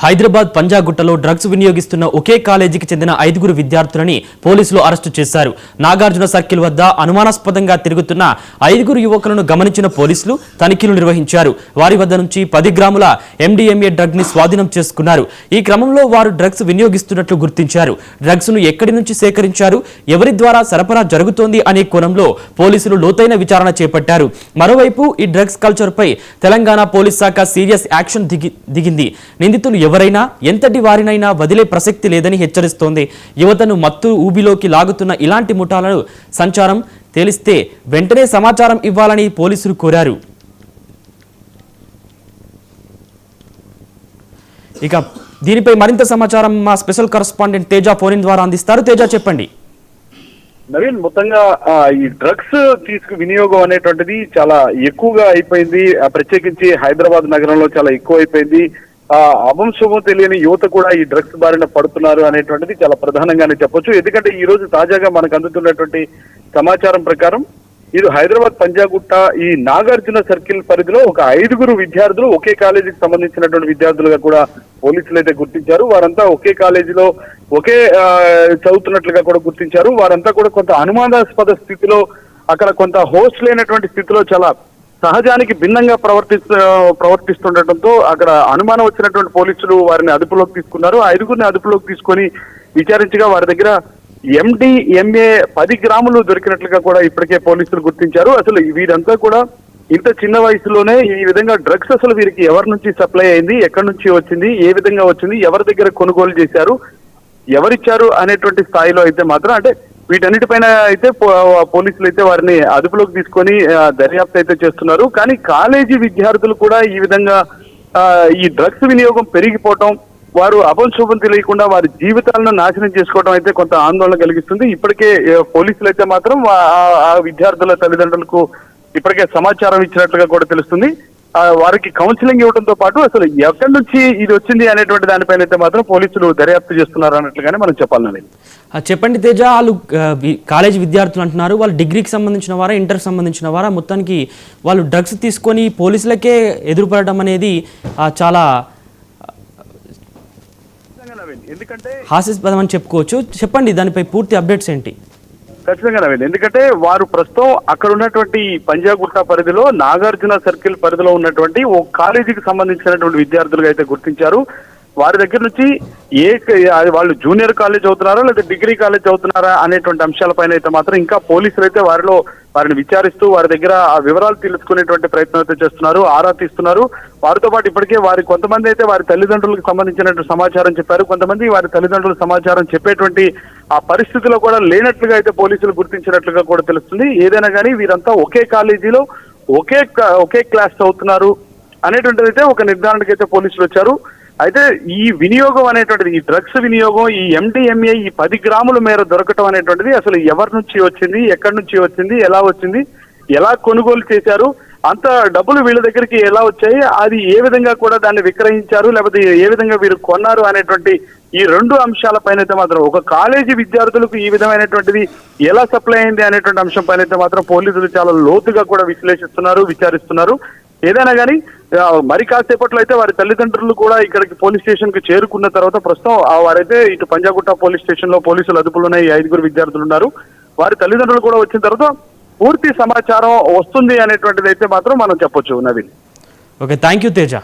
Hyderabad పంజాగుట్టలో drugs వినియోగిస్తున్న ఒకే కాలేజీకి చెందిన 5 విద్యార్థులని పోలీసులు అరెస్టు చేశారు. నాగార్జున సర్కిల్ వద్ద అనుమానాస్పదంగా తిరుగుతున్న 5 యువకులను గమనించిన పోలీసులు తనిఖీలు నిర్వహించారు. వారి వద్ద నుంచి 10 గ్రాముల MDMA డ్రగ్ ని స్వాధీనం చేసుకున్నారు. ఈ క్రమంలో వారు డ్రగ్స్ వినియోగిస్తున్నట్లు గుర్తించారు. డ్రగ్స్ ను ఎక్కడి నుంచి సేకరించారు, ఎవరి ద్వారా సరఫరా జరుగుతోంది అనే కోణంలో పోలీసులు లోతైన విచారణ చేపట్టారు. మరోవైపు ఈ డ్రగ్స్ కల్చర్ పై తెలంగాణ పోలీస్ శాఖ సీరియస్ యాక్షన్ దిగింది. నిందితులు ఎవరైనా ఎంతటి వారినైనా వదిలే ప్రసక్తి లేదని హెచ్చరిస్తోంది. యువతను మత్తు ఊబిలోకి లాగుతున్న ఇలాంటి ముఠాలను సంచారం తెలిస్తే వెంటనే సమాచారం ఇవ్వాలని పోలీసులు కోరారు. ఇక దీనిపై మరింత సమాచారం మా స్పెషల్ కరెస్పాండెంట్ తేజ ఫోన్ ద్వారా అందిస్తారు. తేజ, చెప్పండి. నవీన్, మొత్తంగా ఈ డ్రగ్స్ వినియోగం అనేటువంటిది చాలా ఎక్కువగా అయిపోయింది. ప్రత్యేకించి హైదరాబాద్ నగరంలో చాలా ఎక్కువ అయిపోయింది. అవంశమో తెలియని యువత కూడా ఈ డ్రగ్స్ బారిన పడుతున్నారు అనేటువంటిది చాలా ప్రధానంగానే చెప్పొచ్చు. ఎందుకంటే ఈ రోజు తాజాగా మనకు అందుతున్నటువంటి సమాచారం ప్రకారం ఇది హైదరాబాద్ పంజాగుట్ట ఈ నాగార్జున సర్కిల్ పరిధిలో ఒక 5 విద్యార్థులు ఒకే కాలేజీకి సంబంధించినటువంటి విద్యార్థులుగా కూడా పోలీసులు అయితే గుర్తించారు. వారంతా ఒకే కాలేజీలో ఒకే చదువుతున్నట్లుగా కూడా గుర్తించారు. వారంతా కూడా కొంత అనుమానాస్పద స్థితిలో, అక్కడ కొంత హోస్ట్ లేనటువంటి స్థితిలో చాలా సహజానికి భిన్నంగా ప్రవర్తిస్తుండటంతో అక్కడ అనుమానం వచ్చినటువంటి పోలీసులు వారిని అదుపులోకి తీసుకున్నారు. 5 అదుపులోకి తీసుకొని విచారించగా వారి దగ్గర MDMA 10 గ్రాములు దొరికినట్లుగా కూడా ఇప్పటికే పోలీసులు గుర్తించారు. అసలు వీరంతా కూడా ఇంత చిన్న వయసులోనే ఈ విధంగా డ్రగ్స్ అసలు వీరికి ఎవరి నుంచి సప్లై అయింది, ఎక్కడి నుంచి వచ్చింది, ఏ విధంగా వచ్చింది, ఎవరి దగ్గర కొనుగోలు చేశారు, ఎవరిచ్చారు అనేటువంటి స్థాయిలో అయితే మాత్రం, అంటే వీటన్నిటిపైన అయితే పోలీసులు అయితే వారిని అదుపులోకి తీసుకొని దర్యాప్తు అయితే చేస్తున్నారు. కానీ కాలేజీ విద్యార్థులు కూడా ఈ విధంగా ఈ డ్రగ్స్ వినియోగం పెరిగిపోవటం, వారు అపశుభం తెలియకుండా వారి జీవితాలను నాశనం చేసుకోవడం అయితే కొంత ఆందోళన కలిగిస్తుంది. ఇప్పటికే పోలీసులు అయితే మాత్రం ఆ విద్యార్థుల తల్లిదండ్రులకు ఇప్పటికే సమాచారం ఇచ్చినట్లుగా కూడా తెలుస్తుంది. వారికి కౌన్సిలింగ్ ఇవ్వడంతో పాటు అసలు ఎక్కడి నుంచి ఇది వచ్చింది అనేటువంటి దానిపైన అయితే మాత్రం పోలీసులు దర్యాప్తు చేస్తున్నారు అన్నట్లుగానే మనం చెప్పాలని. చెప్పండి తేజ, వాళ్ళు కాలేజ్ విద్యార్థులు అంటున్నారు, వాళ్ళు డిగ్రీకి సంబంధించిన వారా, ఇంటర్కి సంబంధించిన వారా, మొత్తానికి వాళ్ళు డ్రగ్స్ తీసుకొని పోలీసులకే ఎదురుపడటం అనేది చాలా ఎందుకంటే హాస్యాస్పదం అని చెప్పుకోవచ్చు. చెప్పండి, దానిపై పూర్తి అప్డేట్స్ ఏంటి? ఖచ్చితంగా నవీన్, ఎందుకంటే వారు ప్రస్తుతం అక్కడ ఉన్నటువంటి పంజాగుట్ట పరిధిలో నాగార్జున సర్కిల్ పరిధిలో ఉన్నటువంటి ఓ కాలేజీకి సంబంధించినటువంటి విద్యార్థులుగా అయితే గుర్తించారు. వారి దగ్గర నుంచి వాళ్ళు జూనియర్ కాలేజ్ అవుతున్నారా లేదా డిగ్రీ కాలేజ్ అవుతున్నారా అనేటువంటి అంశాలపైన అయితే మాత్రం ఇంకా పోలీసులు అయితే వారిని విచారిస్తూ వారి దగ్గర ఆ వివరాలు తెలుసుకునేటువంటి ప్రయత్నం అయితే చేస్తున్నారు, ఆరా తీస్తున్నారు. వారితో పాటు ఇప్పటికే కొంతమంది అయితే వారి తల్లిదండ్రులకు సంబంధించినటువంటి సమాచారం చెప్పారు. కొంతమంది వారి తల్లిదండ్రుల సమాచారం చెప్పేటువంటి ఆ పరిస్థితిలో కూడా లేనట్లుగా అయితే పోలీసులు గుర్తించినట్లుగా కూడా తెలుస్తుంది. ఏదైనా కానీ వీరంతా ఒకే కాలేజీలో ఒకే క్లాస్ చదువుతున్నారు అనేటువంటిది అయితే ఒక నిర్ధారణకు అయితే పోలీసులు వచ్చారు. అయితే ఈ వినియోగం అనేటువంటిది, ఈ డ్రగ్స్ వినియోగం, ఈ MDMA ఈ 10 గ్రాముల మేర దొరకటం అనేటువంటిది అసలు ఎవరి నుంచి వచ్చింది, ఎక్కడి నుంచి వచ్చింది, ఎలా వచ్చింది, ఎలా కొనుగోలు చేశారు, అంత డబ్బులు వీళ్ళ దగ్గరికి ఎలా వచ్చాయి, అది ఏ విధంగా కూడా దాన్ని విక్రయించారు, లేకపోతే ఏ విధంగా వీరు కొన్నారు అనేటువంటి ఈ 2 అంశాలపైన అయితే మాత్రం, ఒక కాలేజీ విద్యార్థులకు ఈ విధమైనటువంటిది ఎలా సప్లై అయింది అనేటువంటి అంశం పైన అయితే మాత్రం పోలీసులు చాలా లోతుగా కూడా విశ్లేషిస్తున్నారు, విచారిస్తున్నారు. ఏదైనా కానీ మరి కాసేపట్లో అయితే వారి తల్లిదండ్రులు కూడా ఇక్కడికి పోలీస్ స్టేషన్ కి చేరుకున్న తర్వాత ప్రస్తుతం వారైతే ఇటు పంజాగుట్ట పోలీస్ స్టేషన్ లో పోలీసులు అదుపులోనే 5 విద్యార్థులు ఉన్నారు. వారి తల్లిదండ్రులు కూడా వచ్చిన తర్వాత పూర్తి సమాచారం వస్తుంది అనేటువంటిది అయితే మాత్రం మనం చెప్పొచ్చు Naveen. Okay, thank you Teja.